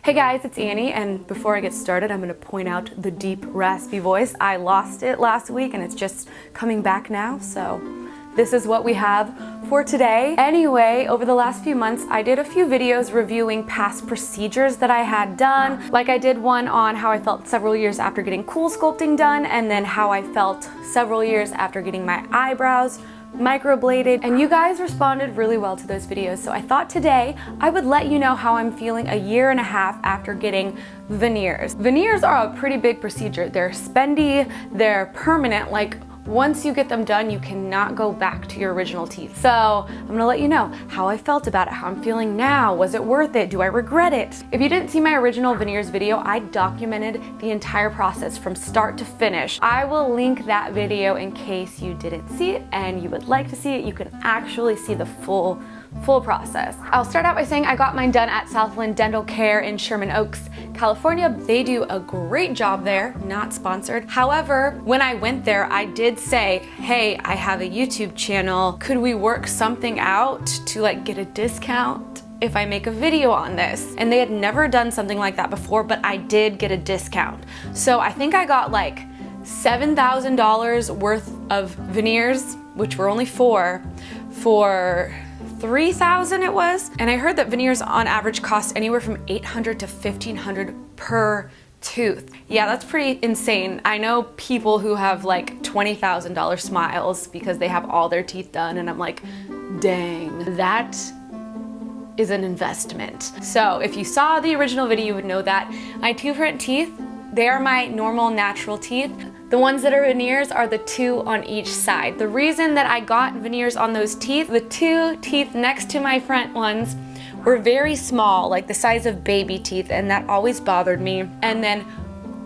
Hey guys, it's Annie, and before I get started, I'm going to point out the deep, raspy voice. I lost it last week and it's just coming back now, so this is what we have for today. Anyway, over the last few months, I did a few videos reviewing past procedures that I had done. Like I did one on how I felt several years after getting cool sculpting done, and then how I felt several years after getting my eyebrows microbladed, and you guys responded really well to those videos, so I thought today I would let you know how I'm feeling a year and a half after getting veneers. Veneers are a pretty big procedure. They're spendy, they're permanent, like once you get them done, you cannot go back to your original teeth. So I'm gonna let you know how I felt about it, how I'm feeling now. Was it worth it? Do I regret it? If you didn't see my original veneers video, I documented the entire process from start to finish. I will link that video in case you didn't see it and you would like to see it. You can actually see the full process. I'll start out by saying I got mine done at Southland Dental Care in Sherman Oaks, California. They do a great job there, not sponsored. However, when I went there, I did say, hey, I have a YouTube channel. Could we work something out to like get a discount if I make a video on this? And they had never done something like that before, but I did get a discount. So I think I got like $7,000 worth of veneers, which were only four, for $3,000 it was. And I heard that veneers on average cost anywhere from $800 to $1,500 per tooth. Yeah, that's pretty insane. I know people who have like $20,000 smiles because they have all their teeth done, and I'm like, dang, that is an investment. So if you saw the original video, you would know that my two front teeth, they are my normal natural teeth. The ones that are veneers are the two on each side. The reason that I got veneers on those teeth, the two teeth next to my front ones were very small, like the size of baby teeth, and that always bothered me. And then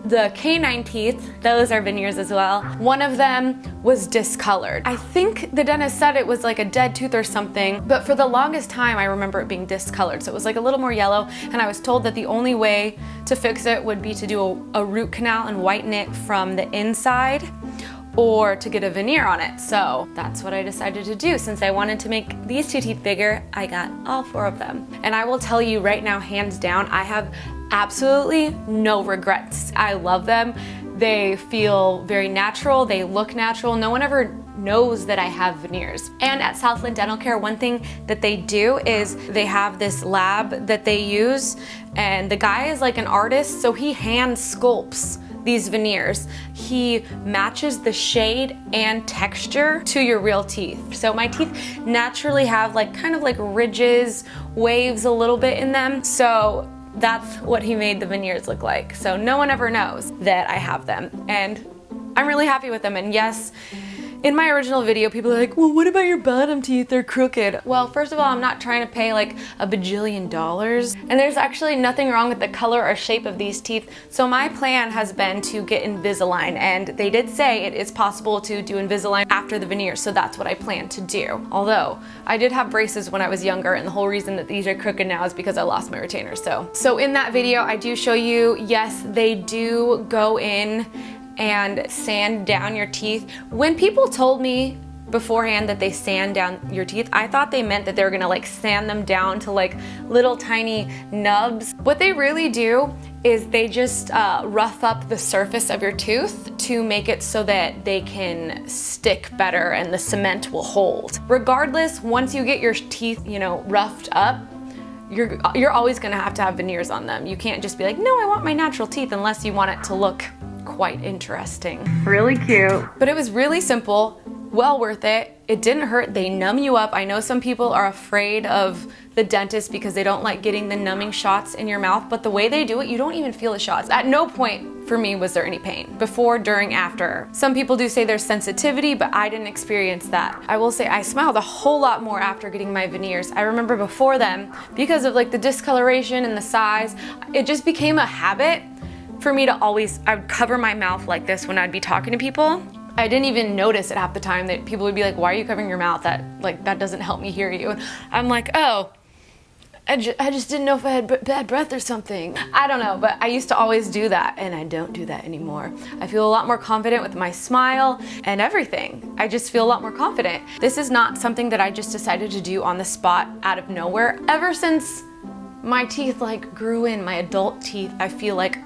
the canine teeth, those are veneers as well. One of them was discolored. I think the dentist said it was like a dead tooth or something, but for the longest time I remember it being discolored. So it was like a little more yellow, and I was told that the only way to fix it would be to do a root canal and whiten it from the inside, or to get a veneer on it. So that's what I decided to do. Since I wanted to make these two teeth bigger, I got all four of them. And I will tell you right now, hands down, I have absolutely no regrets. I love them. They feel very natural. They look natural. No one ever knows that I have veneers. And at Southland Dental Care, one thing that they do is they have this lab that they use, and the guy is like an artist, so he hand sculpts these veneers. He matches the shade and texture to your real teeth. So my teeth naturally have like kind of like ridges, waves a little bit in them. So that's what he made the veneers look like. So no one ever knows that I have them, and I'm really happy with them. And yes, in my original video, people are like, well, what about your bottom teeth? They're crooked. Well, first of all, I'm not trying to pay like $1 bajillion. And there's actually nothing wrong with the color or shape of these teeth. So my plan has been to get Invisalign, and they did say it is possible to do Invisalign after the veneers. So that's what I plan to do. Although I did have braces when I was younger, and the whole reason that these are crooked now is because I lost my retainers. So in that video, I do show you, yes, they do go in and sand down your teeth. When people told me beforehand that they sand down your teeth, I thought they meant that they were gonna like sand them down to like little tiny nubs. What they really do is they just rough up the surface of your tooth to make it so that they can stick better and the cement will hold. Regardless, once you get your teeth, you know, roughed up, you're always gonna have to have veneers on them. You can't just be like, no, I want my natural teeth, unless you want it to look quite interesting. Really cute. But it was really simple, well worth it. It didn't hurt. They numb you up. I know some people are afraid of the dentist because they don't like getting the numbing shots in your mouth, but the way they do it, you don't even feel the shots. At no point for me was there any pain. Before, during, after. Some people do say there's sensitivity, but I didn't experience that. I will say I smiled a whole lot more after getting my veneers. I remember before them, because of like the discoloration and the size, it just became a habit for me to always, I would cover my mouth like this when I'd be talking to people. I didn't even notice it half the time that people would be like, why are you covering your mouth? That doesn't help me hear you. I'm like, oh, I just didn't know if I had bad breath or something. I don't know, but I used to always do that, and I don't do that anymore. I feel a lot more confident with my smile and everything. I just feel a lot more confident. This is not something that I just decided to do on the spot out of nowhere. Ever since my teeth like grew in, my adult teeth. I feel like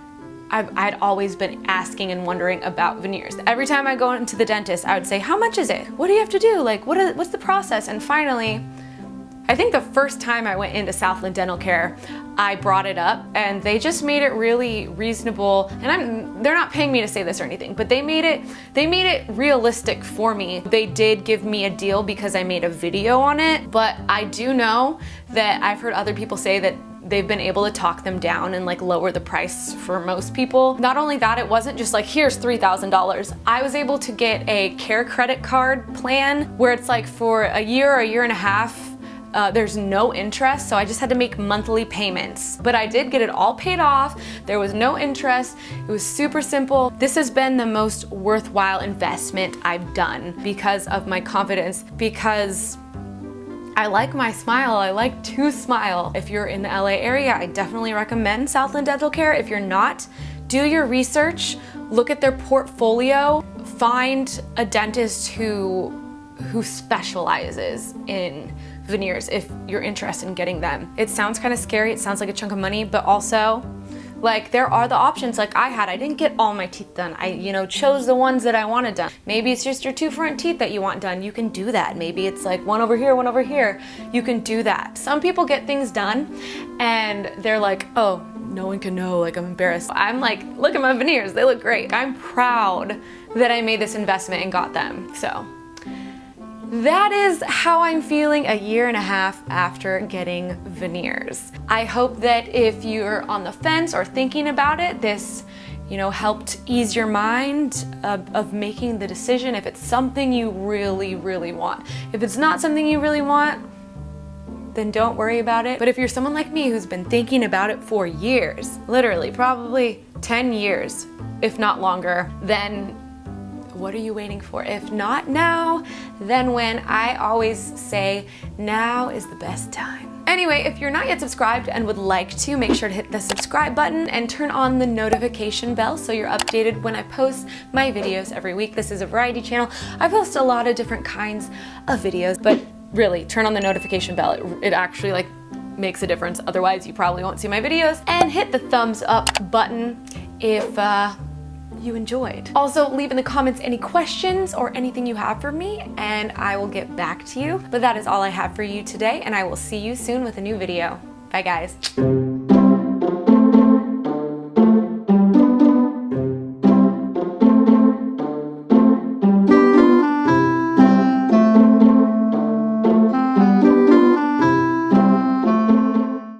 I'd always been asking and wondering about veneers. Every time I go into the dentist, I would say, how much is it? What do you have to do? Like, what's the process? And finally, I think the first time I went into Southland Dental Care, I brought it up and they just made it really reasonable. And they're not paying me to say this or anything, but they made it realistic for me. They did give me a deal because I made a video on it, but I do know that I've heard other people say that they've been able to talk them down and like lower the price for most people. Not only that, it wasn't just like, here's $3,000. I was able to get a care credit card plan where it's like for a year and a half, there's no interest, so I just had to make monthly payments. But I did get it all paid off. There was no interest. It was super simple. This has been the most worthwhile investment I've done because of my confidence, because I like my smile. I like to smile. If you're in the LA area, I definitely recommend Southland Dental Care. If you're not, do your research, look at their portfolio, find a dentist who specializes in veneers if you're interested in getting them. It sounds kind of scary, it sounds like a chunk of money, but also like there are the options like I didn't get all my teeth done. I chose the ones that I wanted done. Maybe it's just your 2 front teeth that you want done. You can do that. Maybe it's like one over here, one over here. You can do that. Some people get things done and they're like, oh, no one can know, like I'm embarrassed. I'm like, look at my veneers, they look great. I'm proud that I made this investment and got them. So that is how I'm feeling a year and a half after getting veneers. I hope that if you're on the fence or thinking about it, this helped ease your mind of making the decision if it's something you really, really want. If it's not something you really want, then don't worry about it. But if you're someone like me who's been thinking about it for years, literally probably 10 years, if not longer, then what are you waiting for? If not now, then when? I always say now is the best time. Anyway, if you're not yet subscribed and would like to, make sure to hit the subscribe button and turn on the notification bell so you're updated when I post my videos every week. This is a variety channel. I post a lot of different kinds of videos, but really turn on the notification bell. It actually like makes a difference. Otherwise, you probably won't see my videos. And hit the thumbs up button if you enjoyed. Also, leave in the comments any questions or anything you have for me and I will get back to you. But that is all I have for you today and I will see you soon with a new video. Bye guys.